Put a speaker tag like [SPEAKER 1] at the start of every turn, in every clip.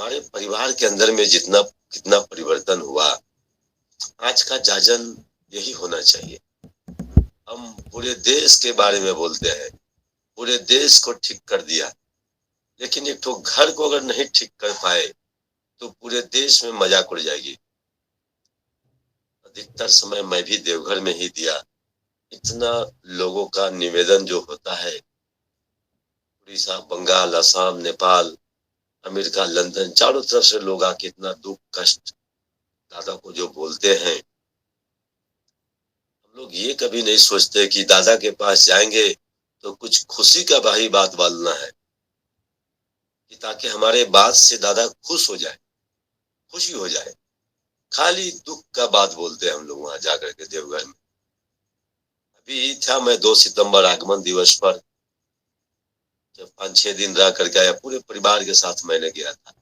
[SPEAKER 1] हमारे परिवार के अंदर में जितना कितना परिवर्तन हुआ, आज का जाजन यही होना चाहिए। हम पूरे देश के बारे में बोलते हैं, पूरे देश को ठीक कर दिया, लेकिन एक तो घर को अगर नहीं ठीक कर पाए तो पूरे देश में मजाक उड़ जाएगी। अधिकतर समय मैं भी देवघर में ही दिया। इतना लोगों का निवेदन जो होता है, उड़ीसा, बंगाल, असम, नेपाल, अमेरिका, लंदन, चारों तरफ से लोग आके इतना दुख कष्ट दादा को जो बोलते हैं, हम लोग ये कभी नहीं सोचते कि दादा के पास जाएंगे तो कुछ खुशी का भाई बात बोलना है, कि ताकि हमारे बात से दादा खुश हो जाए, खुशी हो जाए। खाली दुख का बात बोलते हैं हम लोग वहां जाकर के देवघर में। अभी था मैं 2 सितंबर आगमन दिवस पर, जब 5-6 दिन रह करके आया, पूरे परिवार के साथ मैंने गया था।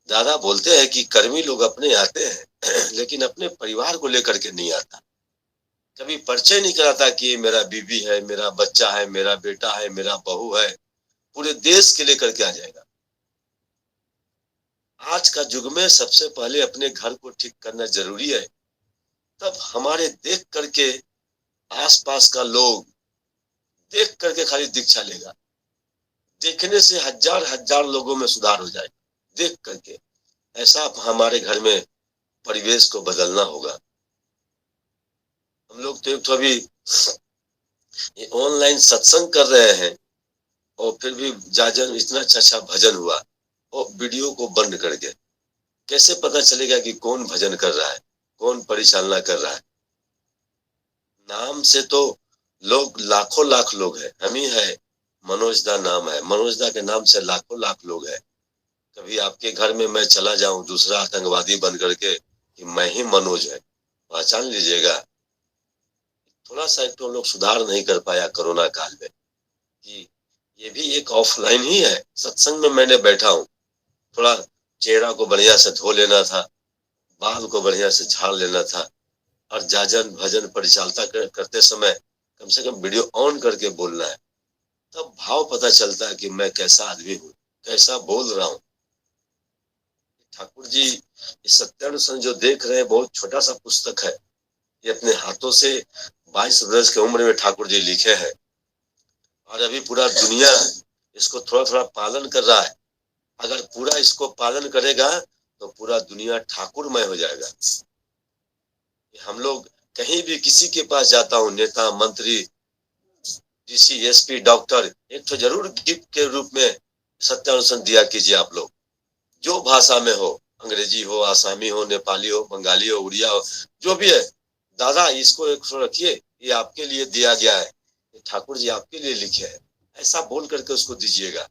[SPEAKER 1] दादा बोलते हैं कि कर्मी लोग अपने आते हैं लेकिन अपने परिवार को लेकर के नहीं आता। कभी परिचय नहीं कराता कि ये मेरा बीवी है, मेरा बच्चा है, मेरा बेटा है, मेरा बहू है। पूरे देश के लेकर के आ जाएगा। आज का युग में सबसे पहले अपने घर को ठीक करना जरूरी है, तब हमारे देख करके आसपास का लोग देख करके खाली दीक्षा लेगा। देखने से हजार हजार लोगों में सुधार हो जाए, देख करके। ऐसा हमारे घर में परिवेश को बदलना होगा। हम लोग तो एक तो अभी ऑनलाइन सत्संग कर रहे हैं, और फिर भी जाजन इतना अच्छा भजन हुआ, और वीडियो को बंद कर के कैसे पता चलेगा कि कौन भजन कर रहा है, कौन परिचालना कर रहा है। नाम से तो लोग लाखों लाख लोग हैं, हम ही है। मनोज दा नाम है, मनोज दा के नाम से लाखों लाख लोग हैं। कभी आपके घर में मैं चला जाऊं दूसरा आतंकवादी बन करके कि मैं ही मनोज है, पहचान लीजिएगा। थोड़ा सा एक तो लोग सुधार नहीं कर पाया कोरोना काल में, कि ये भी एक ऑफलाइन ही है। सत्संग में मैंने बैठा हूँ, थोड़ा चेहरा को बढ़िया से धो लेना था, बाल को बढ़िया से झाड़ लेना था, और जाजन भजन परिचालता करते समय कम से कम वीडियो ऑन करके बोलना है। तब भाव पता चलता है कि मैं कैसा आदमी हूँ, कैसा बोल रहा हूँ। ठाकुर जी इस सत्यानुसंध जो देख रहे हैं, बहुत छोटा सा पुस्तक है। ये अपने हाथों से 22 वर्ष की उम्र में ठाकुर जी लिखे हैं, और अभी पूरा दुनिया इसको थोड़ा थोड़ा पालन कर रहा है। अगर पूरा इसको पालन करेगा तो पूरा दुनिया ठाकुरमय हो जाएगा। हम लोग कहीं भी किसी के पास जाता हूँ, नेता, मंत्री, डीसी, एसपी, डॉक्टर, एक तो जरूर गिफ्ट के रूप में सत्यानुसंध दिया कीजिए। आप लोग जो भाषा में हो, अंग्रेजी हो, आसामी हो, नेपाली हो, बंगाली हो, उड़िया हो, जो भी है, दादा इसको एक सौ रखिए, ये आपके लिए दिया गया है, ठाकुर जी आपके लिए लिखे हैं, ऐसा बोल करके उसको दीजिएगा।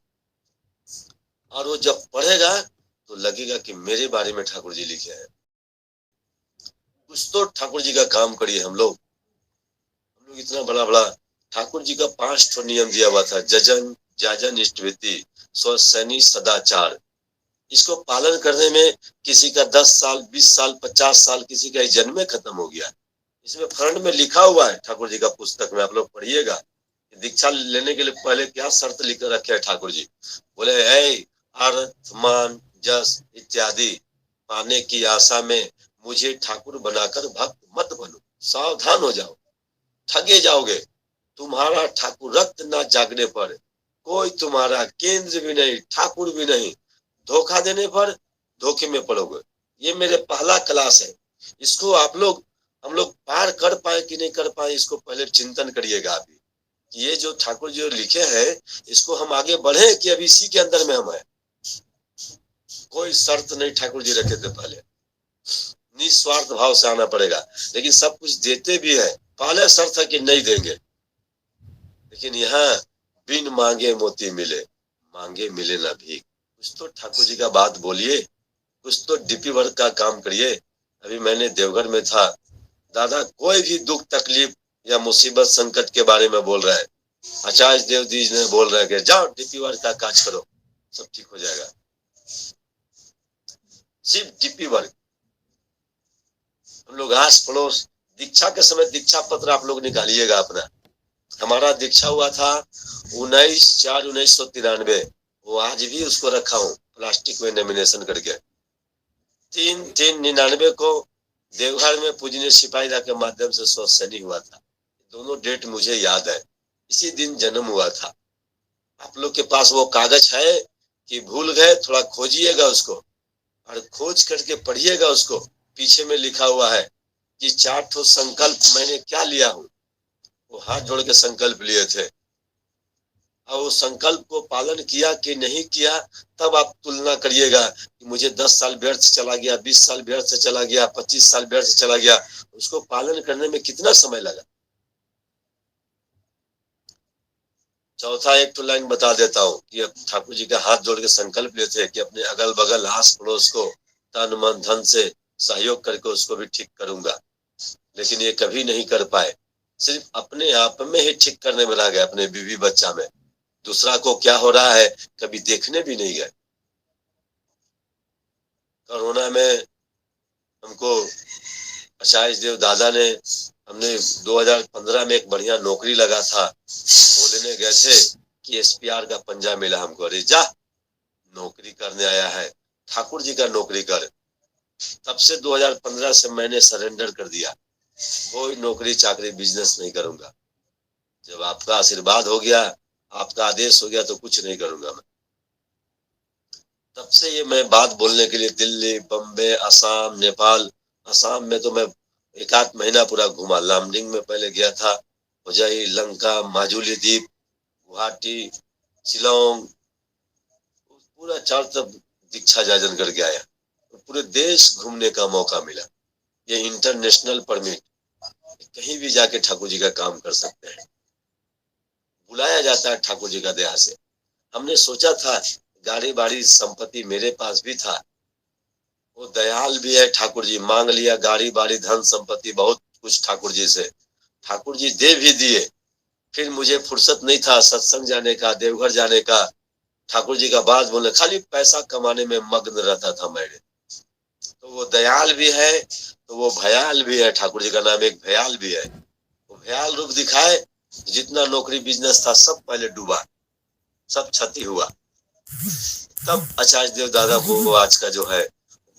[SPEAKER 1] और वो जब पढ़ेगा तो लगेगा कि मेरे बारे में ठाकुर जी लिखे हैं। कुछ तो ठाकुर जी का काम करिए। हम लोग इतना बड़ा बड़ा ठाकुर जी का 5 नियम दिया हुआ था, जजन, जाजन, इष्टवेति, स्वसैनी, सदाचार। इसको पालन करने में किसी का 10 साल, 20 साल, 50 साल, किसी का जन्म में खत्म हो गया। इसमें फ्रंट में लिखा हुआ है ठाकुर जी का पुस्तक में, आप लोग पढ़िएगा। दीक्षा लेने के लिए पहले क्या शर्त लिख रखे है ठाकुर जी? बोले है अर्थ, मान, जस इत्यादि पाने की आशा में मुझे ठाकुर बनाकर भक्त मत बनो, सावधान हो जाओ, ठगे जाओगे। तुम्हारा ठाकुर रक्त ना जागने पर कोई तुम्हारा केंद्र भी नहीं, ठाकुर भी नहीं। धोखा देने पर धोखे में पड़ोगे। ये मेरे पहला क्लास है। इसको आप लोग, हम लोग पार कर पाए कि नहीं कर पाए, इसको पहले चिंतन करिएगा। अभी ये जो ठाकुर जी लिखे हैं, इसको हम आगे बढ़े कि अभी इसी के अंदर में हम है। कोई शर्त नहीं ठाकुर जी रखे थे पहले, निस्वार्थ भाव से आना पड़ेगा। लेकिन सब कुछ देते भी है, पहले शर्त है कि नहीं देंगे। लेकिन यहाँ बिन मांगे मोती मिले, मांगे मिले ना भीख। कुछ तो ठाकुर जी का बात बोलिए, कुछ तो डीपी वर्क का काम करिए। अभी मैंने देवघर में था, दादा कोई भी दुख तकलीफ या मुसीबत संकट के बारे में बोल रहा है, आचार्य देव जी ने बोल रहे हैं कि जाओ डीपी वर्क का काज करो, सब ठीक हो जाएगा। सिर्फ डीपी वर्क। हम लोग आस पड़ोस दीक्षा के समय दीक्षा पत्र आप लोग निकालिएगा अपना। हमारा दीक्षा हुआ था 19/4/1993, वो आज भी उसको रखा हूँ। प्लास्टिक में लेमिनेशन करके 3/3/99 को देवघर में पूजनीय सिपाहीदा के माध्यम से स्वसनी हुआ था। दोनों डेट मुझे याद है, इसी दिन जन्म हुआ था। आप लोग के पास वो कागज है कि भूल गए? थोड़ा खोजिएगा उसको और खोज करके पढ़िएगा उसको। पीछे में लिखा हुआ है कि 4 ठो संकल्प मैंने क्या लिया हूँ। वो हाथ जोड़ के संकल्प लिए थे और वो संकल्प को पालन किया कि नहीं किया, तब आप तुलना करिएगा कि मुझे 10 साल व्यर्थ चला गया, 20 साल व्यर्थ चला गया, 25 साल व्यर्थ चला गया, उसको पालन करने में कितना समय लगा। चौथा एक तो लाइन बता देता हूँ कि अब ठाकुर जी का हाथ जोड़ के संकल्प लेते कि अपने अगल बगल आस पड़ोस को तन मन धन से सहयोग करके उसको भी ठीक करूंगा, लेकिन ये कभी नहीं कर पाए। सिर्फ अपने आप में ही ठीक करने में रह गए, अपने बीवी बच्चा में। दूसरा को क्या हो रहा है कभी देखने भी नहीं गए। कोरोना में हमको आचार्य देव दादा ने, हमने 2015 में एक बढ़िया नौकरी लगा था, बोलने गए थे कि एसपीआर का पंजा मिला हमको। अरे जा, नौकरी करने आया है, ठाकुर जी का नौकरी कर। तब से 2015 से मैंने सरेंडर कर दिया, कोई नौकरी चाकरी बिजनेस नहीं करूंगा। जब आपका आशीर्वाद हो गया, आपका आदेश हो गया, तो कुछ नहीं करूंगा मैं। तब से ये मैं बात बोलने के लिए दिल्ली, बम्बे, असम, नेपाल। असम में तो मैं 1 आध महीना पूरा घूमा। लामडिंग में पहले गया था, उजई, लंका, माजुली द्वीप, गुवाहाटी, शिलोंग, पूरा चार तरफ दीक्षा जाजन करके आया। तो पूरे देश घूमने का मौका मिला। ये इंटरनेशनल परमिट, कहीं भी जाके ठाकुर जी का काम कर सकते हैं, बुलाया जाता है ठाकुर जी का दया से। हमने सोचा था गाड़ी बाड़ी संपत्ति मेरे पास भी था, वो दयाल भी है ठाकुर जी, मांग लिया गाड़ी बाड़ी धन संपत्ति बहुत कुछ ठाकुर जी से, ठाकुर जी दे भी दिए। फिर मुझे फुर्सत नहीं था सत्संग जाने का, देवघर जाने का, ठाकुर जी का बात बोलने, खाली पैसा कमाने में मग्न रहता था मैंने। तो वो दयाल भी है तो वो भयाल भी है। ठाकुर जी का नाम एक भयाल भी है। वो भयाल रूप दिखाए, जितना नौकरी बिजनेस था सब पहले डूबा, सब क्षति हुआ। तब आचार्य देव दादा को आज का जो है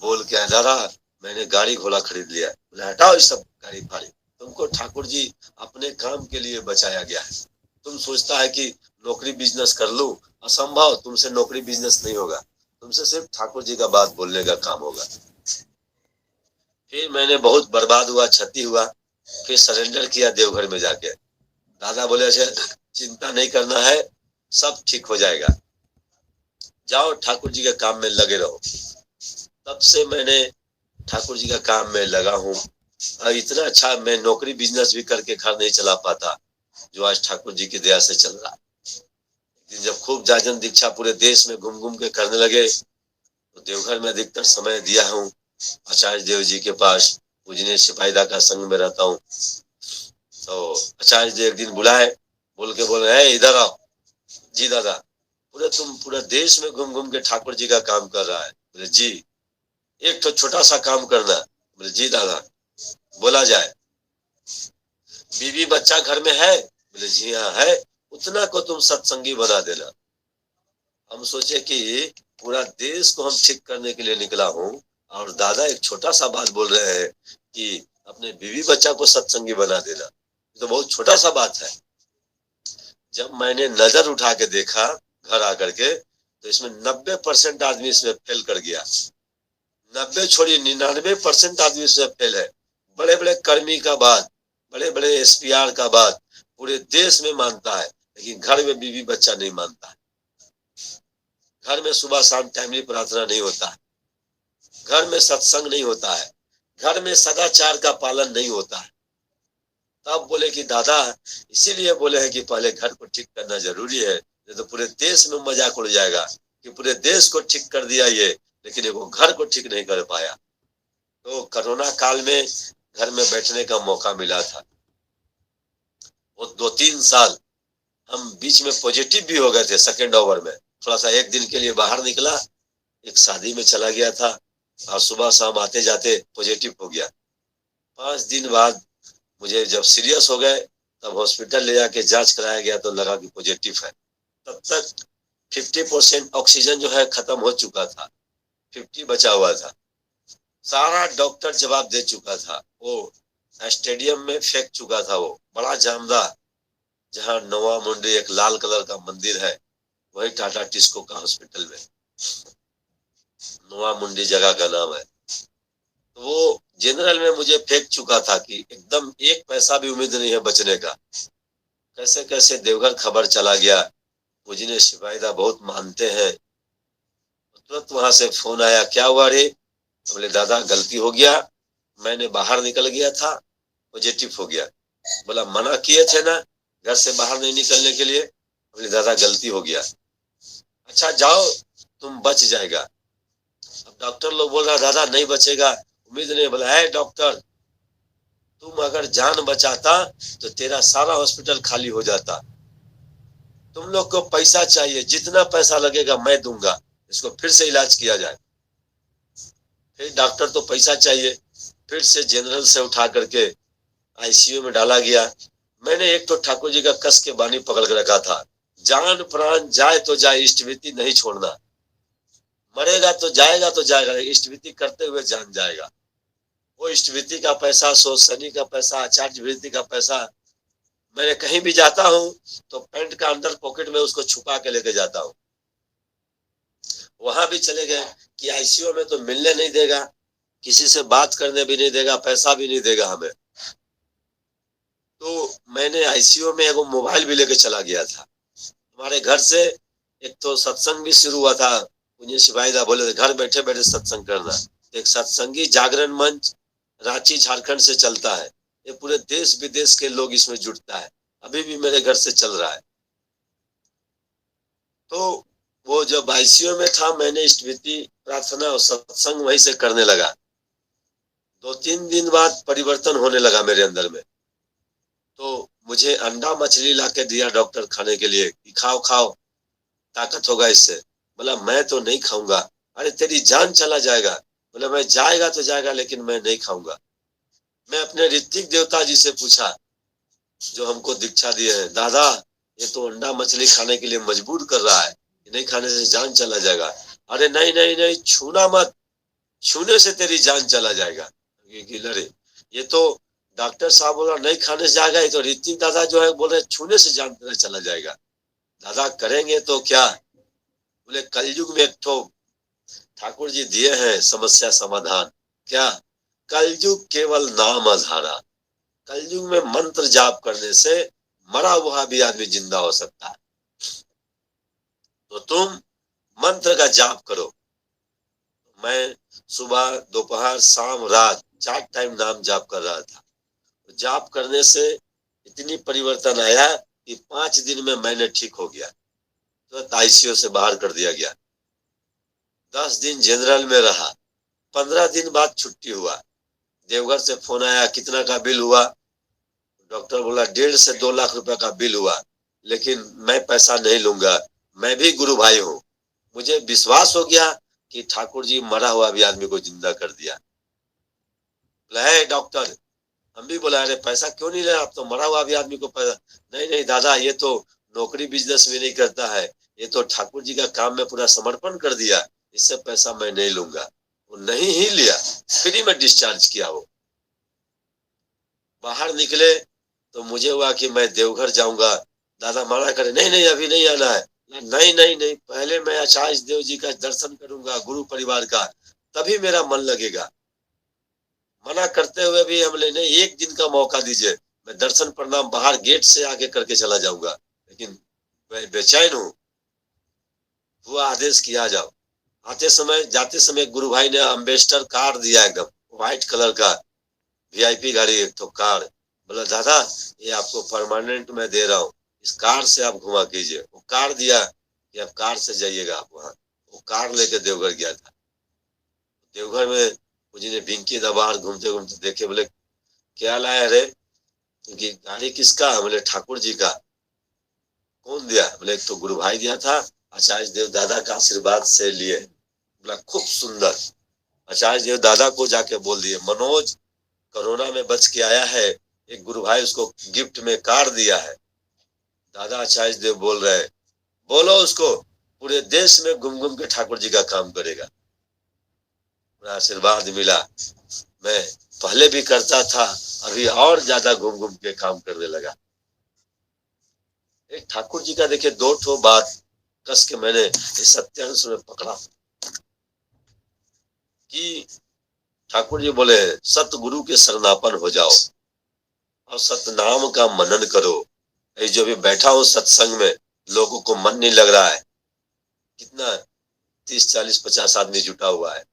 [SPEAKER 1] बोल के आया, दादा मैंने गाड़ी घोड़ा खरीद लिया। बोले हटाओ ये सब गाड़ी फाड़ी, तुमको ठाकुर जी अपने काम के लिए बचाया गया है। तुम सोचता है कि नौकरी बिजनेस कर लूं, असंभव, तुमसे नौकरी बिजनेस नहीं होगा, तुमसे सिर्फ ठाकुर जी का बात बोलने का काम होगा। फिर मैंने बहुत बर्बाद हुआ, क्षति हुआ, फिर सरेंडर किया देवघर में जाके। दादा बोले अच्छा चिंता नहीं करना है, सब ठीक हो जाएगा, जाओ ठाकुर जी के काम में लगे रहो। तब से मैंने ठाकुर जी का काम में लगा हूँ। और इतना अच्छा मैं नौकरी बिजनेस भी करके घर नहीं चला पाता, जो आज ठाकुर जी की दया से चल रहा है। जब खूब जाजन दीक्षा पूरे देश में घूम घूम के करने लगे, तो देवघर में अधिकतर समय दिया हूँ आचार्य देव जी के पास। पूजनीय सिपाहीदा का संग में रहता हूँ। तो आचार्य जी एक दिन बुलाए, बोल के बोले है इधर आओ। जी दादा। पूरे तुम पूरा देश में घूम घूम के ठाकुर जी का काम कर रहा है। बोले जी, एक तो छोटा सा काम करना। बोले जी दादा, बोला जाए। बीवी बच्चा घर में है? बोले जी हाँ है। उतना को तुम सत्संगी बना देना। हम सोचे कि पूरा देश को हम ठीक करने के लिए निकला हूँ, और दादा एक छोटा सा बात बोल रहे हैं कि अपने बीवी बच्चा को सत्संगी बना देना। ये तो बहुत छोटा सा बात है। जब मैंने नजर उठा के देखा घर आकर के, तो इसमें 90% आदमी इसमें फेल कर गया। 90 छोड़िए 99% आदमी इसमें फेल है। बड़े बड़े कर्मी का बात, बड़े बड़े एसपीआर का बात पूरे देश में मानता है, लेकिन घर में बीवी बच्चा नहीं मानता है। घर में सुबह शाम टाइमली प्रार्थना नहीं होता है, घर में सत्संग नहीं होता है, घर में सदाचार का पालन नहीं होता है। तब बोले कि दादा, इसीलिए बोले हैं कि पहले घर को ठीक करना जरूरी है, नहीं तो पूरे देश में मजाक उड़ जाएगा कि पूरे देश को ठीक कर दिया ये, लेकिन वो घर को ठीक नहीं कर पाया। तो कोरोना काल में घर में बैठने का मौका मिला था। वो 2-3 साल हम बीच में पॉजिटिव भी हो गए थे। सेकेंड ओवर में थोड़ा सा एक दिन के लिए बाहर निकला, एक शादी में चला गया था, और सुबह शाम आते जाते पॉजिटिव हो गया। 5 दिन बाद मुझे जब सीरियस हो गए, तब हॉस्पिटल ले जाके जांच कराया गया, तो लगा कि पॉजिटिव है। तब तक 50% ऑक्सीजन जो है खत्म हो चुका था, 50 बचा हुआ था। सारा डॉक्टर जवाब दे चुका था, वो स्टेडियम में फेंक चुका था। वो बड़ा जामदा, जहाँ नवा मुंडी एक लाल कलर का मंदिर है, वही टाटा टिस्को का हॉस्पिटल में, नवा मुंडी जगह का नाम है। तो वो जनरल में मुझे फेंक चुका था कि एकदम एक पैसा भी उम्मीद नहीं है बचने का। कैसे कैसे देवघर खबर चला गया, मुझे सिपाहीदा बहुत मानते हैं। तुरंत वहां से फोन आया, क्या हुआ रे? बोले दादा गलती हो गया, मैंने बाहर निकल गया था, पॉजिटिव हो गया। बोला मना किए थे ना घर से बाहर नहीं निकलने के लिए? बोले दादा गलती हो गया। अच्छा जाओ, तुम बच जाएगा। अब डॉक्टर लोग बोल रहा दादा नहीं बचेगा, उम्मीद नहीं। बोला है डॉक्टर, तुम अगर जान बचाता तो तेरा सारा हॉस्पिटल खाली हो जाता। तुम लोग को पैसा चाहिए, जितना पैसा लगेगा मैं दूंगा, इसको फिर से इलाज किया जाए। फिर डॉक्टर तो पैसा चाहिए, फिर से जनरल से उठा करके आईसीयू में डाला गया। मैंने एक तो ठाकुर जी का कस के बानी पकड़ के रखा था, जान प्राण जाए तो जाए, इष्टविति नहीं छोड़ना। मरेगा तो जाएगा, इष्टविति करते हुए जान जाएगा। वो इष्टविति का पैसा, शनि का पैसा, आचार्य वृत्ति का पैसा, मैंने कहीं भी जाता हूँ तो पैंट का अंदर पॉकेट में उसको छुपा के लेके जाता हूँ। वहां भी चले गए कि आईसीयू में तो मिलने नहीं देगा, किसी से बात करने भी नहीं देगा, पैसा भी नहीं देगा हमें। तो मैंने आईसीयू में एगो मोबाइल भी लेके चला गया था। हमारे घर से एक तो सत्संग भी शुरू हुआ था, मुझे सिपाहीदा बोले घर बैठे बैठे सत्संग करना। एक सत्संगी जागरण मंच रांची झारखंड से चलता है, ये पूरे देश विदेश के लोग इसमें जुटता है, अभी भी मेरे घर से चल रहा है। तो वो जब आईसीयू में था, मैंने इष्टविति प्रार्थना और सत्संग वहीं से करने लगा। 2-3 दिन बाद परिवर्तन होने लगा मेरे अंदर में। तो मुझे अंडा मछली ला के दिया डॉक्टर खाने के लिए कि खाओ खाओ, ताकत होगा इससे। बोला मैं तो नहीं खाऊंगा। अरे तेरी जान चला जाएगा। बोला मैं जाएगा तो जाएगा, लेकिन मैं नहीं खाऊंगा। मैं अपने ऋत्विक देवता जी से पूछा, जो हमको दीक्षा दिए हैं, दादा ये तो अंडा मछली खाने के लिए मजबूर कर रहा है, नहीं खाने से जान चला जाएगा। अरे नहीं नहीं नहीं, छूना मत, छूने से तेरी जान चला जाएगा। अरे ये तो डॉक्टर साहब बोला नहीं खाने से जाएगा, ये तो ऋतिक दादा जो है बोल रहे छूने से जान तेरा चला जाएगा। दादा करेंगे तो क्या? बोले कलयुग में एक तो ठाकुर जी दिए हैं समस्या समाधान। क्या? कलयुग केवल नाम आधारा। कलयुग में मंत्र जाप करने से मरा हुआ भी आदमी जिंदा हो सकता है। तो तुम मंत्र का जाप करो। मैं सुबह दोपहर शाम रात 4 टाइम नाम जाप कर रहा था। जाप करने से इतनी परिवर्तन आया कि 5 दिन में मैंने ठीक हो गया, तो आईसीयू से बाहर कर दिया गया। 10 दिन जनरल में रहा, 15 दिन बाद छुट्टी हुआ। देवघर से फोन आया, कितना का बिल हुआ? डॉक्टर बोला 1.5 से 2 लाख रुपए का बिल हुआ, लेकिन मैं पैसा नहीं लूंगा, मैं भी गुरु भाई हूँ। मुझे विश्वास हो गया कि ठाकुर जी मरा हुआ भी आदमी को जिंदा कर दिया। बोला डॉक्टर, हम भी बोला अरे पैसा क्यों नहीं ले रहा, आप तो मरा हुआ भी आदमी को पैसा। नहीं नहीं दादा, ये तो नौकरी बिजनेस भी नहीं करता है, ये तो ठाकुर जी का काम में पूरा समर्पण कर दिया, इससे पैसा मैं नहीं लूंगा। वो नहीं ही लिया, फ्री में डिस्चार्ज किया। वो बाहर निकले तो मुझे हुआ कि मैं देवघर जाऊंगा। दादा मना करे, नहीं नहीं अभी नहीं आना है। नहीं नहीं नहीं, पहले मैं आचार्य देव जी का दर्शन करूंगा, गुरु परिवार का, तभी मेरा मन लगेगा। मना करते हुए भी हम ले नहीं, एक दिन का मौका दीजिए, मैं दर्शन प्रणाम बाहर गेट से आके करके चला जाऊंगा, लेकिन मैं बेचैन हूँ। वो आदेश किया जाओ। आते समय जाते समय गुरु भाई ने अम्बेसडर कार दिया, एकदम व्हाइट कलर का वीआईपी गाड़ी, एक तो कार। बोला दादा ये आपको परमानेंट में दे रहा हूँ, इस कार से आप घुमा कीजिए। वो कार दिया कि आप कार से जाइएगा आप वहाँ। वो कार लेके देवघर गया था। देवघर में मुझे बिंकी दबार घूमते घूमते देखे, बोले क्या लाया रे? कि गाड़ी किसका? बोले ठाकुर जी का। कौन दिया? बोले एक तो गुरु भाई दिया था, आचार्य देव दादा का आशीर्वाद से लिए। बोला खूब सुंदर। आचार्य देव दादा को जाके बोल दिए, मनोज कोरोना में बच के आया है, एक गुरु भाई उसको गिफ्ट में कार दिया है। दादा आचार्य देव बोल रहे, बोलो उसको पूरे देश में घूम घूम के ठाकुर जी का काम करेगा। आशीर्वाद मिला, मैं पहले भी करता था, अभी और ज्यादा घूम घूम के काम करने लगा। एक ठाकुर जी का देखिए दो ठो बात कस के मैंने इस सत्यांश में पकड़ा कि ठाकुर जी बोले सतगुरु के शरणापन हो जाओ और सतनाम का मनन करो। ये जो भी बैठा हूँ सत्संग में, लोगों को मन नहीं लग रहा है, कितना 30 40 50 आदमी जुटा हुआ है,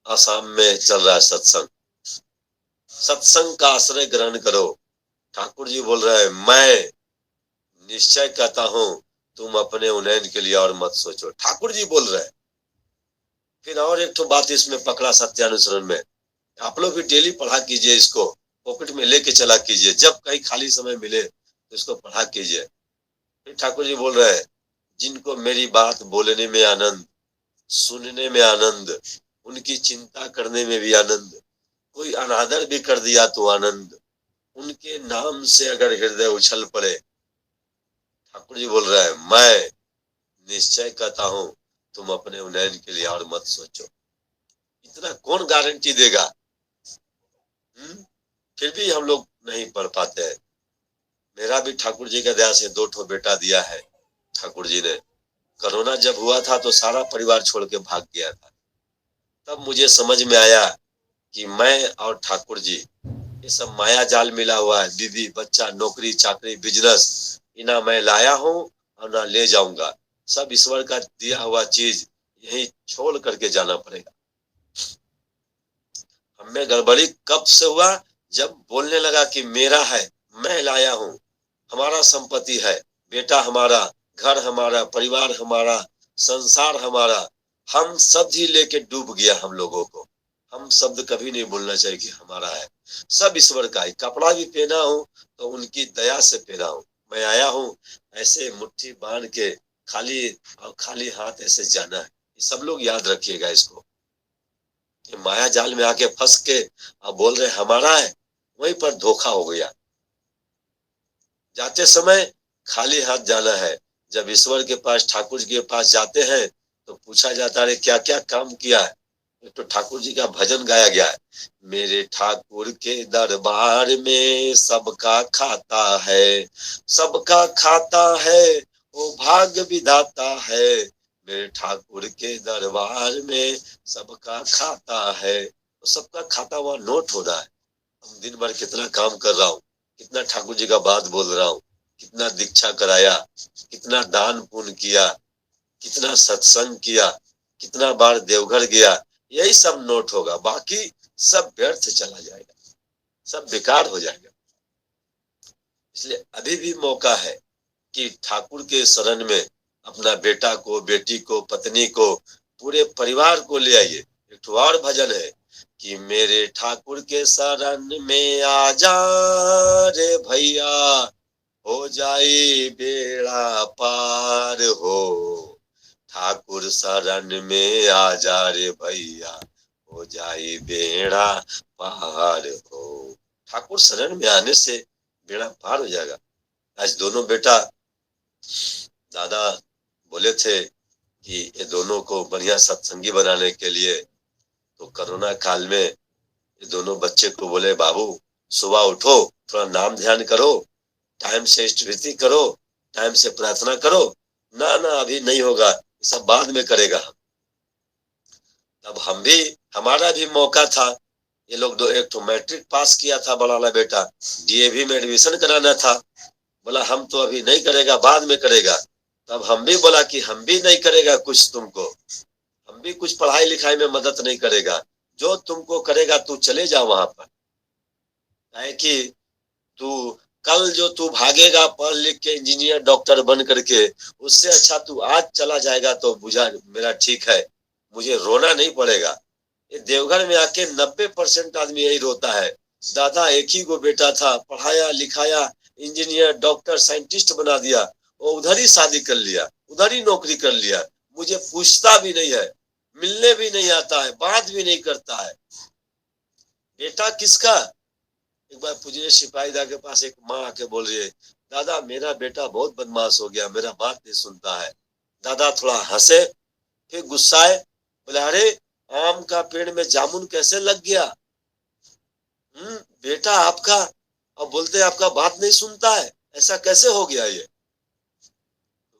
[SPEAKER 1] आसाम में चल रहा है सत्संग। सत्संग का आश्रय ग्रहण करो। ठाकुर जी बोल रहे हैं मैं निश्चय कहता हूं तुम अपने उन्नयन के लिए और मत सोचो। ठाकुर जी बोल रहे हैं। फिर और एक तो बात इसमें पकड़ा सत्यानुसरण में, आप लोग भी डेली पढ़ा कीजिए, इसको पॉकेट में लेके चला कीजिए, जब कहीं खाली समय मिले तो इसको पढ़ा कीजिए। फिर ठाकुर जी बोल रहे हैं जिनको मेरी बात बोलने में आनंद, सुनने में आनंद, उनकी चिंता करने में भी आनंद, कोई अनादर भी कर दिया तो आनंद, उनके नाम से अगर हृदय उछल पड़े, ठाकुर जी बोल रहे हैं मैं निश्चय कहता हूं तुम अपने उन्नयन के लिए और मत सोचो। इतना कौन गारंटी देगा? फिर भी हम लोग नहीं पढ़ पाते हैं। मेरा भी ठाकुर जी का दया से दो ठो बेटा दिया है ठाकुर जी ने। कोरोना जब हुआ था तो सारा परिवार छोड़ के भाग गया था। तब मुझे समझ में आया कि मैं और ठाकुर जी ये सब माया जाल मिला हुआ है। बीवी बच्चा नौकरी चाकरी बिजनेस, ना मैं लाया हूँ और ना ले जाऊंगा, सब ईश्वर का दिया हुआ चीज यही छोड़ करके जाना पड़ेगा। हमें गड़बड़ी कब से हुआ? जब बोलने लगा कि मेरा है, मैं लाया हूँ, हमारा संपत्ति है, बेटा हमारा, घर हमारा, परिवार हमारा, संसार हमारा, हम सब ही लेके डूब गया हम लोगों को। हम शब्द कभी नहीं बोलना चाहिए कि हमारा है, सब ईश्वर का है। कपड़ा भी पहना हूँ तो उनकी दया से पहना हूँ। मैं आया हूँ ऐसे मुट्ठी बांध के, खाली और खाली हाथ ऐसे जाना है। सब लोग याद रखिएगा इसको। माया जाल में आके फंस के अब बोल रहे हमारा है, वहीं पर धोखा हो गया। जाते समय खाली हाथ जाना है। जब ईश्वर के पास ठाकुर जी के पास जाते हैं तो पूछा जाता है क्या क्या काम किया है। तो ठाकुर जी का भजन गाया गया है, मेरे ठाकुर के दरबार में सबका खाता है, सबका खाता है वो भाग्य विधाता है। मेरे ठाकुर के दरबार में सबका खाता है, तो सबका खाता वहां नोट हो रहा है। हम दिन भर कितना काम कर रहा हूँ, कितना ठाकुर जी का बात बोल रहा हूँ, कितना दीक्षा कराया, कितना दान पुण्य किया, कितना सत्संग किया, कितना बार देवघर गया, यही सब नोट होगा। बाकी सब व्यर्थ चला जाएगा, सब बेकार हो जाएगा। इसलिए अभी भी मौका है कि ठाकुर के शरण में अपना बेटा को, बेटी को, पत्नी को, पूरे परिवार को ले आइए। एक तो और भजन है कि मेरे ठाकुर के शरण में आ जा रे भैया, हो जाए बेड़ा पार हो। ठाकुर शरण में आ जा रे भैया, हो जाए बेड़ा पार हो। ठाकुर शरण में आने से बेड़ा पार हो जाएगा। आज दोनों बेटा, दादा बोले थे कि ये दोनों को बढ़िया सत्संगी बनाने के लिए, तो कोरोना काल में ये दोनों बच्चे को बोले बाबू सुबह उठो, थोड़ा नाम ध्यान करो, टाइम से स्तुति करो, टाइम से प्रार्थना करो। ना ना अभी नहीं होगा, सब बाद में करेगा। तब हम भी, हमारा भी मौका था। ये लोग दो, एक तो मैट्रिक पास किया था बड़ा वाला बेटा, डीएवी में एडमिशन कराना था, बोला हम तो अभी नहीं करेगा, बाद में करेगा। तब हम भी बोला कि हम भी नहीं करेगा कुछ तुमको, हम भी कुछ पढ़ाई लिखाई में मदद नहीं करेगा, जो तुमको करेगा तू चले जा वहां पर। है कि तू कल जो तू भागेगा पढ़ लिख के इंजीनियर डॉक्टर बन करके, उससे अच्छा तू आज चला जाएगा तो बुझा मेरा ठीक है, मुझे रोना नहीं पड़ेगा। ये देवघर में आके 90% आदमी यही रोता है, दादा एक ही को बेटा था, पढ़ाया लिखाया, इंजीनियर डॉक्टर साइंटिस्ट बना दिया, वो उधर ही शादी कर लिया, उधर ही नौकरी कर लिया, मुझे पूछता भी नहीं है, मिलने भी नहीं आता है, बात भी नहीं करता है। बेटा किसका? एक बार पूजनीय सिपाहीदा के पास एक माँ आके बोल रही है, दादा मेरा बेटा बहुत बदमाश हो गया, मेरा बात नहीं सुनता है। दादा थोड़ा हंसे, फिर गुस्साए, बोले अरे आम का पेड़ में जामुन कैसे लग गया? बेटा आपका, और बोलते आपका बात नहीं सुनता है, ऐसा कैसे हो गया ये?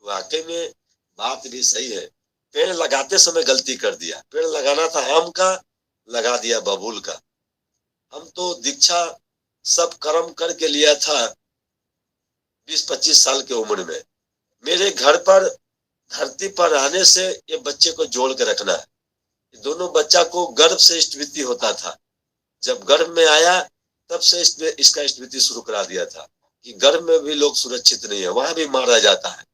[SPEAKER 1] वाकई में बात भी सही है। पेड़ लगाते समय गलती कर दिया, पेड़ लगाना था आम का, लगा दिया बबूल का। हम तो दीक्षा सब कर्म करके लिया था 20-25 साल की उम्र में। मेरे घर पर, धरती पर आने से ये बच्चे को जोड़ के रखना है। दोनों बच्चा को गर्भ से इष्टवृत्ति होता था, जब गर्भ में आया तब से इसका इष्टवृत्ति शुरू करा दिया था कि गर्भ में भी लोग सुरक्षित नहीं है, वहां भी मारा जाता है।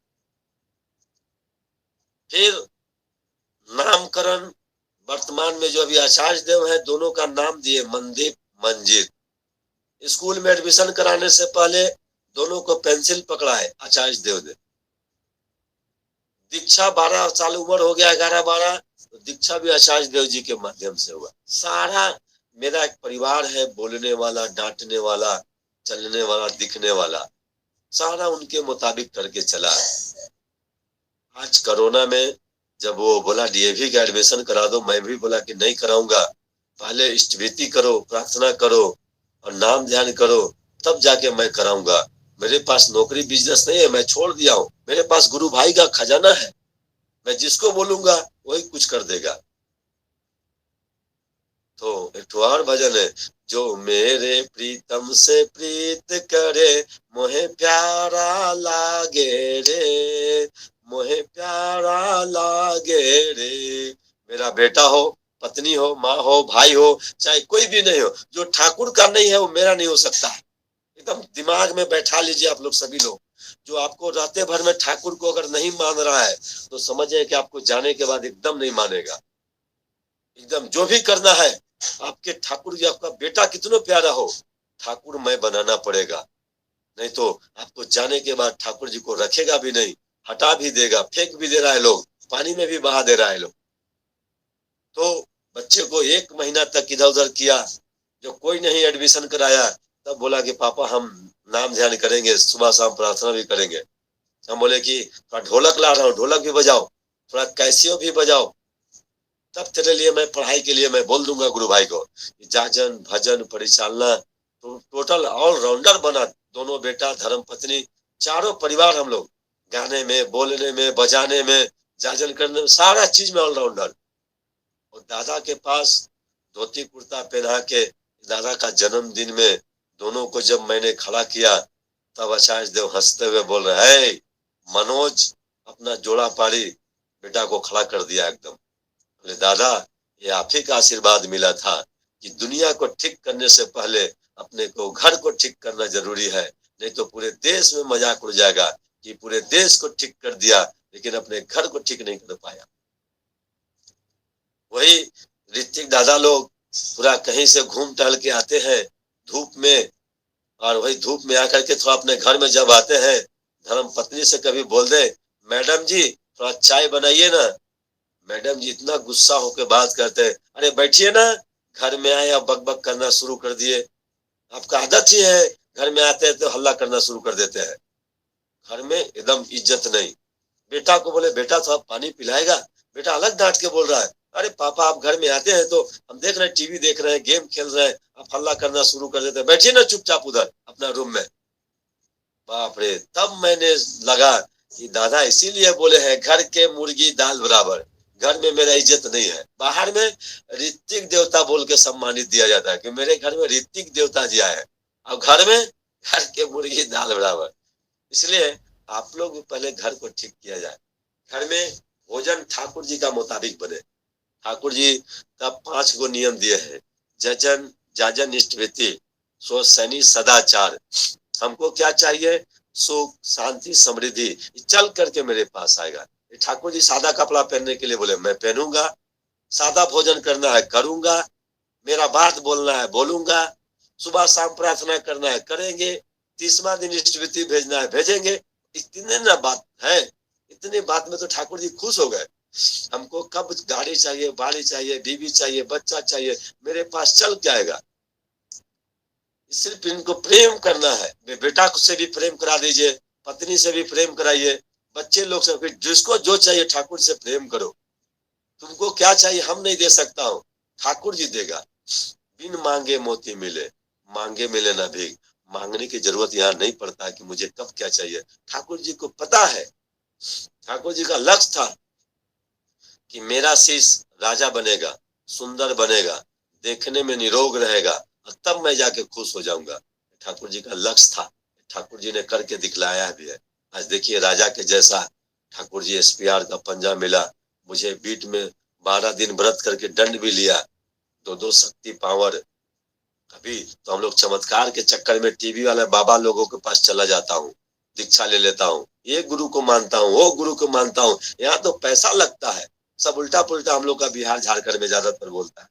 [SPEAKER 1] फिर नामकरण, वर्तमान में जो अभी आचार्य देव है, दोनों का नाम दिए मनदीप, मंजीत। स्कूल में एडमिशन कराने से पहले दोनों को पेंसिल पकड़ाए आचार्य देव ने। दीक्षा 12 साल उम्र हो गया, 11-12, तो दीक्षा भी आचार्य देव जी के माध्यम से हुआ। सारा मेरा एक परिवार है, बोलने वाला, डांटने वाला, चलने वाला, दिखने वाला, सारा उनके मुताबिक करके चला। आज कोरोना में जब वो बोला डीएवी का एडमिशन करा दो, मैं भी बोला कि नहीं कराऊंगा, पहले इष्टवृत्ति करो, प्रार्थना करो और नाम ध्यान करो, तब जाके मैं कराऊंगा। मेरे पास नौकरी बिजनेस नहीं है, मैं छोड़ दिया हूँ। मेरे पास गुरु भाई का खजाना है, मैं जिसको बोलूंगा वही कुछ कर देगा। तो एक और भजन है, जो मेरे प्रीतम से प्रीत करे, मोहे प्यारा लागे रे, मोहे प्यारा लागे रे। मेरा बेटा हो, पत्नी हो, माँ हो, भाई हो, चाहे कोई भी नहीं हो, जो ठाकुर का नहीं है वो मेरा नहीं हो सकता है। एकदम दिमाग में बैठा लीजिए आप लोग सभी लोग। जो आपको रहते भर में ठाकुर को अगर नहीं मान रहा है तो समझिए कि आपको जाने के बाद एकदम नहीं मानेगा। एकदम जो भी करना है, आपके ठाकुर जी, आपका बेटा कितना प्यारा हो, ठाकुर मैं बनाना पड़ेगा, नहीं तो आपको जाने के बाद ठाकुर जी को रखेगा भी नहीं, हटा भी देगा, फेंक भी दे रहा है लोग, पानी में भी बहा दे रहा है लोग। तो बच्चे को 1 महीना तक इधर उधर किया, जो कोई नहीं एडमिशन कराया, तब बोला कि पापा हम नाम ध्यान करेंगे, सुबह शाम प्रार्थना भी करेंगे। हम बोले कि थोड़ा ढोलक ला रहा हूँ, ढोलक भी बजाओ, थोड़ा कैसियो भी बजाओ, तब तेरे लिए मैं पढ़ाई के लिए मैं बोल दूंगा गुरु भाई को। जाजन, भजन, परिचालना, तो टोटल ऑलराउंडर बना। दोनों बेटा, धर्म पत्नी, चारों परिवार हम लोग, गाने में, बोलने में, बजाने में, जाजन करने में, सारा चीज में ऑलराउंडर। और दादा के पास धोती कुर्ता पहना के, दादा का जन्मदिन में दोनों को जब मैंने खड़ा किया, तब आचार्य देव हंसते हुए बोल रहे हैं, मनोज, अपना जोड़ा पाड़ी बेटा को खड़ा कर दिया एकदम। बोले दादा, ये आप ही का आशीर्वाद मिला था कि दुनिया को ठीक करने से पहले अपने को घर को ठीक करना जरूरी है, नहीं तो पूरे देश में मजाक उड़ जाएगा कि पूरे देश को ठीक कर दिया लेकिन अपने घर को ठीक नहीं कर पाया। वही ऋतिक दादा लोग पूरा कहीं से घूम टहल के आते हैं धूप में, और वही धूप में आकर के थोड़ा अपने घर में जब आते हैं, धर्म पत्नी से कभी बोल दे, मैडम जी थोड़ा चाय बनाइए ना, मैडम जी इतना गुस्सा होकर बात करते हैं, अरे बैठिए ना। घर में आए आप बक बक करना शुरू कर दिए। आपका आदत ही है, घर में आते हैं तो हल्ला करना शुरू कर देते हैं, घर में एकदम इज्जत नहीं। बेटा को बोले बेटा थोड़ा पानी पिलाएगा, बेटा अलग डांट के बोल रहा है, अरे पापा आप घर में आते हैं तो हम देख रहे हैं, टीवी देख रहे हैं, गेम खेल रहे हैं, आप हल्ला करना शुरू कर देते हैं, बैठिए ना चुपचाप उधर अपना रूम में। बाप रे, तब मैंने लगा कि दादा इसीलिए बोले हैं घर के मुर्गी दाल बराबर। घर में मेरा इज्जत नहीं है, बाहर में ऋतिक देवता बोल के सम्मानित दिया जाता है कि मेरे घर में ऋतिक देवता जी आए हैं, अब घर में घर के मुर्गी दाल बराबर। इसलिए आप लोग पहले घर को ठीक किया जाए, घर में भोजन ठाकुर जी का मुताबिक बने। ठाकुर जी का 5 गो नियम दिए हैं, जजन, जाजन, इष्टवृत्ति, सो शनि, सदाचार। हमको क्या चाहिए? सुख, शांति, समृद्धि, चल करके मेरे पास आएगा। ठाकुर जी सादा कपड़ा पहनने के लिए बोले, मैं पहनूंगा। सादा भोजन करना है, करूंगा। मेरा बात बोलना है, बोलूंगा। सुबह शाम प्रार्थना करना है, करेंगे। 30वां दिन इष्टवृत्ति भेजना है, भेजेंगे। इतने ना बात है, इतनी बात में तो ठाकुर जी खुश हो गए। हमको कब गाड़ी चाहिए, बाड़ी चाहिए, बीवी चाहिए, बच्चा चाहिए, मेरे पास चल के आएगा। सिर्फ इनको प्रेम करना है। बेटा से भी प्रेम करा दीजिए, पत्नी से भी प्रेम कराइए, बच्चे लोग से फिर जिसको जो चाहिए ठाकुर से प्रेम करो। तुमको क्या चाहिए हम नहीं दे सकता हूँ, ठाकुर जी देगा। बिन मांगे मोती मिले, मांगे मिले ना भीख। मांगने की जरूरत यहाँ नहीं पड़ता कि मुझे कब क्या चाहिए। ठाकुर जी को पता है, ठाकुर जी का लक्ष्य था कि मेरा शिष्य राजा बनेगा, सुंदर बनेगा, देखने में निरोग रहेगा, और तब मैं जाके खुश हो जाऊंगा। ठाकुर जी का लक्ष्य था, ठाकुर जी ने करके दिखलाया भी है। आज देखिए राजा के जैसा ठाकुर जी एसपीआर का पंजा मिला। मुझे बीट में 12 दिन व्रत करके दंड भी लिया, दो शक्ति पावर। कभी तो हम लोग चमत्कार के चक्कर में टीवी वाले बाबा लोगों के पास चला जाता हूँ, दीक्षा ले लेता हूँ, ये गुरु को मानता हूँ, वो गुरु को मानता हूँ। यहाँ तो पैसा लगता है, सब उल्टा पुल्टा हम लोग का बिहार झारखंड में ज्यादातर बोलता है।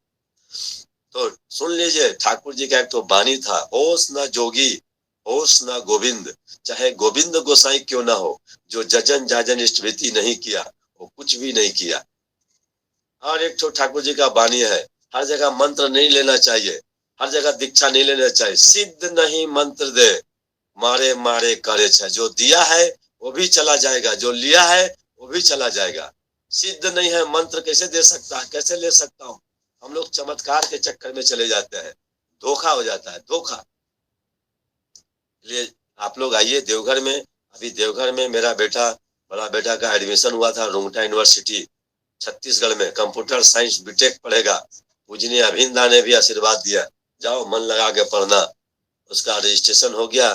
[SPEAKER 1] तो सुन लीजिए, ठाकुर जी का एक तो वाणी था, होश न जोगी होश न गोविंद, चाहे गोविंद गोसाई क्यों ना हो, जो जजन जाजन इष्टवृत्ति नहीं किया वो कुछ भी नहीं किया। और एक तो ठाकुर जी का वाणी है, हर जगह मंत्र नहीं लेना चाहिए, हर जगह दीक्षा नहीं लेना चाहिए। सिद्ध नहीं मंत्र दे, मारे मारे करे छे। जो दिया है वो भी चला जाएगा, जो लिया है वो भी चला जाएगा। सिद्ध नहीं है मंत्र कैसे दे सकता है, कैसे ले सकता हूँ। हम लोग चमत्कार के चक्कर में चले जाते हैं, धोखा हो जाता है, धोखा। इसलिए आप लोग आइए देवघर में। अभी देवघर में मेरा बेटा, बड़ा बेटा का एडमिशन हुआ था रुंगटा यूनिवर्सिटी छत्तीसगढ़ में, कंप्यूटर साइंस बीटेक पढ़ेगा। पूजनीय अभिंदा ने भी आशीर्वाद दिया, जाओ मन लगा के पढ़ना। उसका रजिस्ट्रेशन हो गया,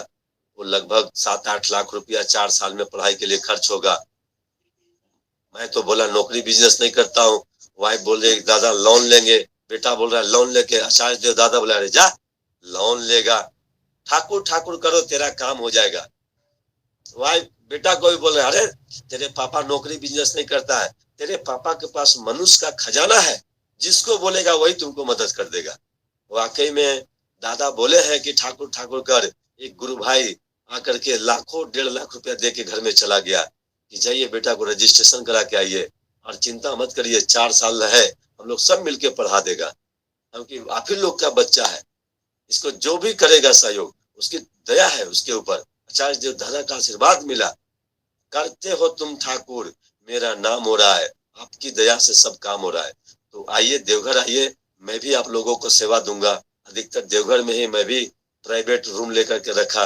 [SPEAKER 1] वो लगभग 7-8 लाख रुपया 4 साल में पढ़ाई के लिए खर्च होगा। मैं तो बोला नौकरी बिजनेस नहीं करता हूँ। वाइफ बोल रही दादा लोन लेंगे, बेटा बोल रहा है लोन लेके। आचार्य देव दादा बोला अरे जा लोन लेगा, ठाकुर ठाकुर करो तेरा काम हो जाएगा। वाइफ बेटा को भी बोल रहे अरे तेरे पापा नौकरी बिजनेस नहीं करता है, तेरे पापा के पास मनुष्य का खजाना है, जिसको बोलेगा वही तुमको मदद कर देगा। वाकई में दादा बोले हैं कि ठाकुर ठाकुर कर। एक गुरु भाई आकर के लाखों 1.5 लाख रुपया दे के घर में चला गया कि जाइए बेटा को रजिस्ट्रेशन करा के आइए, और चिंता मत करिए 4 साल है, हम लोग सब मिलके पढ़ा देगा, क्योंकि आप ही लोग का बच्चा है। इसको जो भी करेगा सहयोग, उसकी दया है उसके ऊपर। आचार्य देव दादा का आशीर्वाद मिला, करते हो तुम ठाकुर मेरा नाम हो रहा है, आपकी दया से सब काम हो रहा है। तो आइए देवघर आइए, मैं भी आप लोगों को सेवा दूंगा। अधिकतर देवघर में ही मैं भी प्राइवेट रूम लेकर के रखा।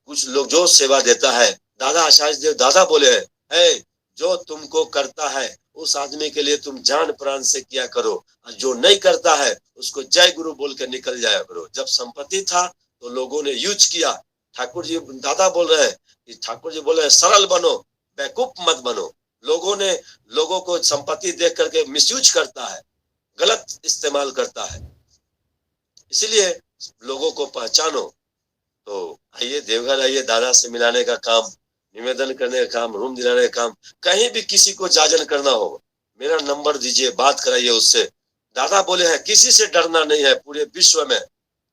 [SPEAKER 1] कुछ लोग जो सेवा देता है, दादा आचार्य देव दादा बोले है जो तुमको करता है उस आदमी के लिए तुम जान प्राण से किया करो, और जो नहीं करता है उसको जय गुरु बोल के निकल जाया करो। जब संपत्ति था तो लोगों ने यूज किया। ठाकुर जी दादा बोल रहे हैं कि ठाकुर जी बोल रहे हैं सरल बनो, बेवकूफ मत बनो। लोगों ने लोगों को संपत्ति देख करके मिसयूज करता है, गलत इस्तेमाल करता है। इसलिए लोगों को पहचानो। तो आइए देवघर आइए, दादा से मिलाने का काम, निवेदन करने का काम, रूम दिलाने का काम, कहीं भी किसी को जाजन करना हो मेरा नंबर दीजिए, बात कराइए उससे। दादा बोले हैं किसी से डरना नहीं है पूरे विश्व में।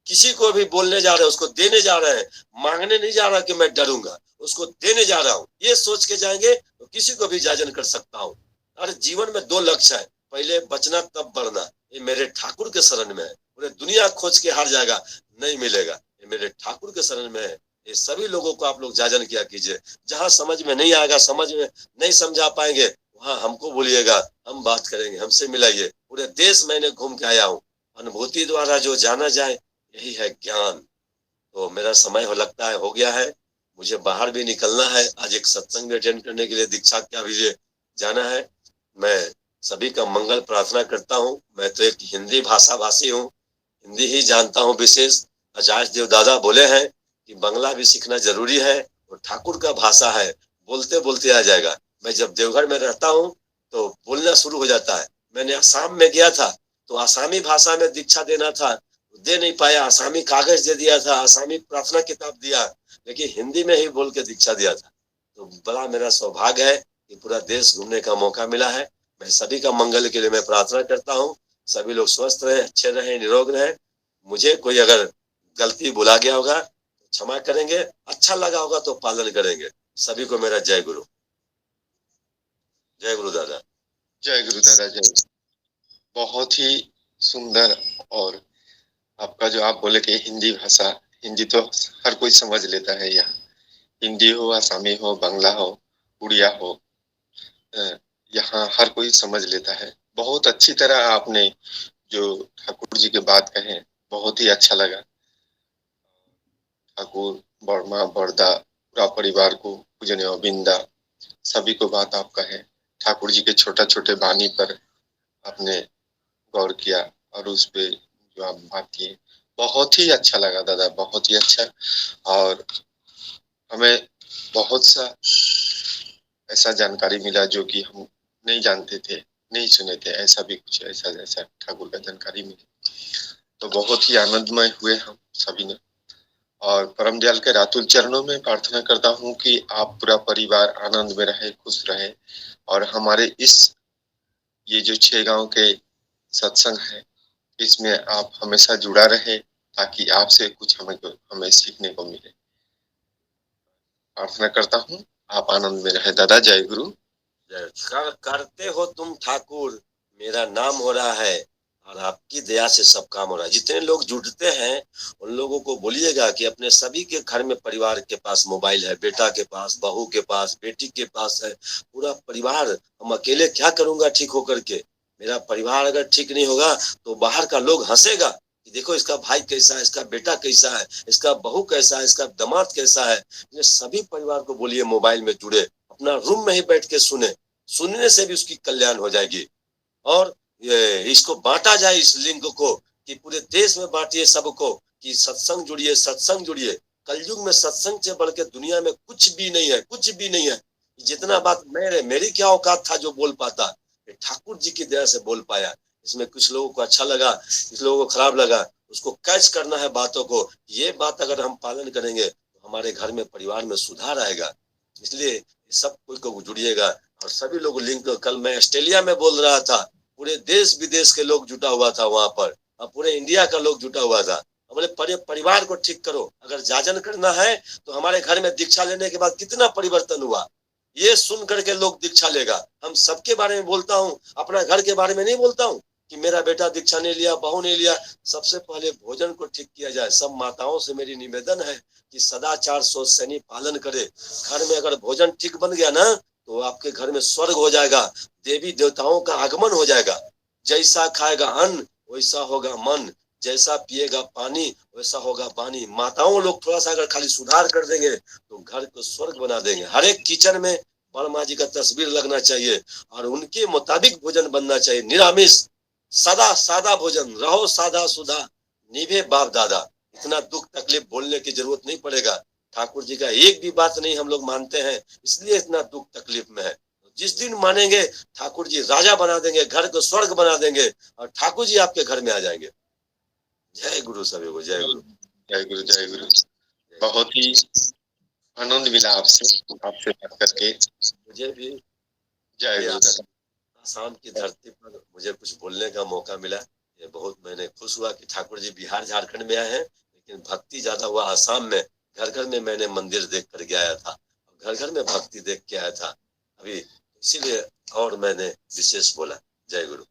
[SPEAKER 1] किसी को भी बोलने जा रहे हैं उसको देने जा रहे हैं, मांगने नहीं जा रहा कि मैं डरूंगा, उसको देने जा रहा हूँ। ये सोच के जाएंगे तो किसी को भी जाजन कर सकता हूँ। अरे जीवन में 2 लक्ष्य है, पहले बचना तब बढ़ना। ये मेरे ठाकुर के शरण में है, पूरे दुनिया खोज के हार जाएगा, नहीं मिलेगा। ये मेरे ठाकुर के शरण में है। ये सभी लोगों को आप लोग जाजन किया कीजिए। जहां समझ में नहीं आएगा, समझ में नहीं समझा पाएंगे, वहां हमको बोलिएगा, हम बात करेंगे, हमसे मिलाइए। पूरे देश मैंने घूम के आया हूँ। अनुभूति द्वारा जो जाना जाए यही है ज्ञान। तो मेरा समय हो लगता है हो गया है, मुझे बाहर भी निकलना है। आज एक सत्संग भी अटेंड करने के लिए दीक्षा क्या भी जाना है। मैं सभी का मंगल प्रार्थना करता हूँ। मैं तो एक हिंदी भाषा भाषी हूँ, हिंदी ही जानता हूँ विशेष। आचार्य देव दादा बोले हैं कि बंगला भी सीखना जरूरी है, और ठाकुर का भाषा है, बोलते बोलते आ जाएगा। मैं जब देवघर में रहता हूँ तो बोलना शुरू हो जाता है। मैंने आसाम में गया था तो आसामी भाषा में दीक्षा देना था, दे नहीं पाया। आसामी कागज दे दिया था, आसामी प्रार्थना किताब दिया, लेकिन हिंदी में ही बोल के दीक्षा दिया था। तो बड़ा मेरा सौभाग्य है कि पूरा देश घूमने का मौका मिला है। मैं सभी का मंगल के लिए मैं प्रार्थना करता हूँ। सभी लोग स्वस्थ रहे, अच्छे रहे, निरोग रहे। मुझे कोई अगर गलती भुला गया होगा तो क्षमा करेंगे, अच्छा लगा होगा तो पालन करेंगे। सभी को मेरा जय गुरु। जय गुरु दादा।
[SPEAKER 2] जय गुरु दादा जय। बहुत ही सुंदर। और आपका जो आप बोले कि हिंदी भाषा, हिंदी तो हर कोई समझ लेता है। यहाँ हिंदी हो, आसामी हो, बांग्ला हो, उड़िया हो, अ, यहाँ हर कोई समझ लेता है। बहुत अच्छी तरह आपने जो ठाकुर जी की बात कहे, बहुत ही अच्छा लगा। ठाकुर, बर्मा, बड़दा, पूरा परिवार को पूजनीय बिंदा, सभी को बात आप कहे। ठाकुर जी के छोटे-छोटे वाणी पर आपने गौर किया और उस पे जो आप बात किए, बहुत ही अच्छा लगा दादा, बहुत ही अच्छा। और हमें बहुत सा ऐसा जानकारी मिला जो कि हम नहीं जानते थे, नहीं सुने थे, ऐसा भी कुछ ऐसा जैसा ठाकुर का जानकारी मिली। तो बहुत ही आनंदमय हुए हम सभी ने। और परम दयाल के रातुल चरणों में प्रार्थना करता हूँ कि आप पूरा परिवार आनंद में रहे, खुश रहे और हमारे इस ये जो 6 गांव के सत्संग है, इसमें आप हमेशा जुड़ा रहे ताकि आपसे कुछ हमें सीखने को मिले। प्रार्थना करता हूँ, आप आनंद में रहे दादा। जय गुरु।
[SPEAKER 1] करते हो तुम ठाकुर, मेरा नाम हो रहा है और आपकी दया से सब काम हो रहा है। जितने लोग जुड़ते हैं उन लोगों को बोलिएगा कि अपने सभी के घर में परिवार के पास मोबाइल है, बेटा के पास, बहू के पास, बेटी के पास है, पूरा परिवार। हम अकेले क्या करूंगा ठीक होकर के? मेरा परिवार अगर ठीक नहीं होगा तो बाहर का लोग हंसेगा कि देखो इसका भाई कैसा है, इसका बेटा कैसा है, इसका बहू कैसा है, इसका दामाद कैसा है। ये सभी परिवार को बोलिए मोबाइल में जुड़े, अपना रूम में ही बैठ के सुने, सुनने से भी उसकी कल्याण हो जाएगी। और ये इसको बांटा जाए इस लिंक को, कि पूरे देश में बांटिए सबको कि सत्संग जुड़िए, सत्संग जुड़िए। कलयुग में सत्संग से बढ़ के दुनिया में कुछ भी नहीं है, कुछ भी नहीं है। जितना बात मेरी क्या औकात था जो बोल पाता, ठाकुर जी की दया से बोल पाया। इसमें कुछ लोगों को अच्छा लगा, कुछ लोगों को खराब लगा, उसको कैच करना है बातों को। ये बात अगर हम पालन करेंगे तो हमारे घर में, परिवार में सुधार आएगा। इसलिए सब कोई को जुड़िएगा। और सभी लोग लिंक, कल मैं ऑस्ट्रेलिया में बोल रहा था, पूरे देश विदेश के लोग जुटा हुआ था वहां पर, और पूरे इंडिया का लोग जुटा हुआ था। हमारे परिवार को ठीक करो। अगर जाजन करना है तो हमारे घर में दीक्षा लेने के बाद कितना परिवर्तन हुआ, ये सुन करके लोग दीक्षा लेगा। हम सबके बारे में बोलता हूँ, अपना घर के बारे में नहीं बोलता हूँ कि मेरा बेटा दीक्षा नहीं लिया, बहू नहीं लिया। सबसे पहले भोजन को ठीक किया जाए। सब माताओं से मेरी निवेदन है कि सदाचार सोच सैनी पालन करे। घर में अगर भोजन ठीक बन गया ना तो आपके घर में स्वर्ग हो जाएगा, देवी देवताओं का आगमन हो जाएगा। जैसा खाएगा अन्न वैसा होगा मन, जैसा पिएगा पानी वैसा होगा पानी। माताओं लोग थोड़ा सा अगर खाली सुधार कर देंगे तो घर को स्वर्ग बना देंगे। हर एक किचन में बर्मा जी का तस्वीर लगना चाहिए और उनके मुताबिक भोजन बनना चाहिए। निरामिष, सदा सादा भोजन, रहो सादा सुधा, निभे बाप दादा। इतना दुख तकलीफ बोलने की जरूरत नहीं पड़ेगा। ठाकुर जी का एक भी बात नहीं हम लोग मानते हैं, इसलिए इतना दुख तकलीफ में है। जिस दिन मानेंगे ठाकुर जी राजा बना देंगे, घर को स्वर्ग बना देंगे और ठाकुर जी आपके घर में आ जाएंगे। जय गुरु सभी को, जय गुरु।
[SPEAKER 2] जय गुरु, जय गुरु। बहुत ही आनंद मिला आपसे आपसे बात करके।
[SPEAKER 1] मुझे भी
[SPEAKER 2] जय
[SPEAKER 1] ये
[SPEAKER 2] गुरु दादा।
[SPEAKER 1] आसाम की धरती पर मुझे कुछ बोलने का मौका मिला। ये बहुत मैंने खुश हुआ कि ठाकुर जी बिहार झारखंड में आए हैं, लेकिन भक्ति ज्यादा हुआ आसाम में। घर घर में मैंने मंदिर देख करके आया था, घर घर में भक्ति देख के आया था अभी, इसीलिए और मैंने विशेष बोला। जय गुरु।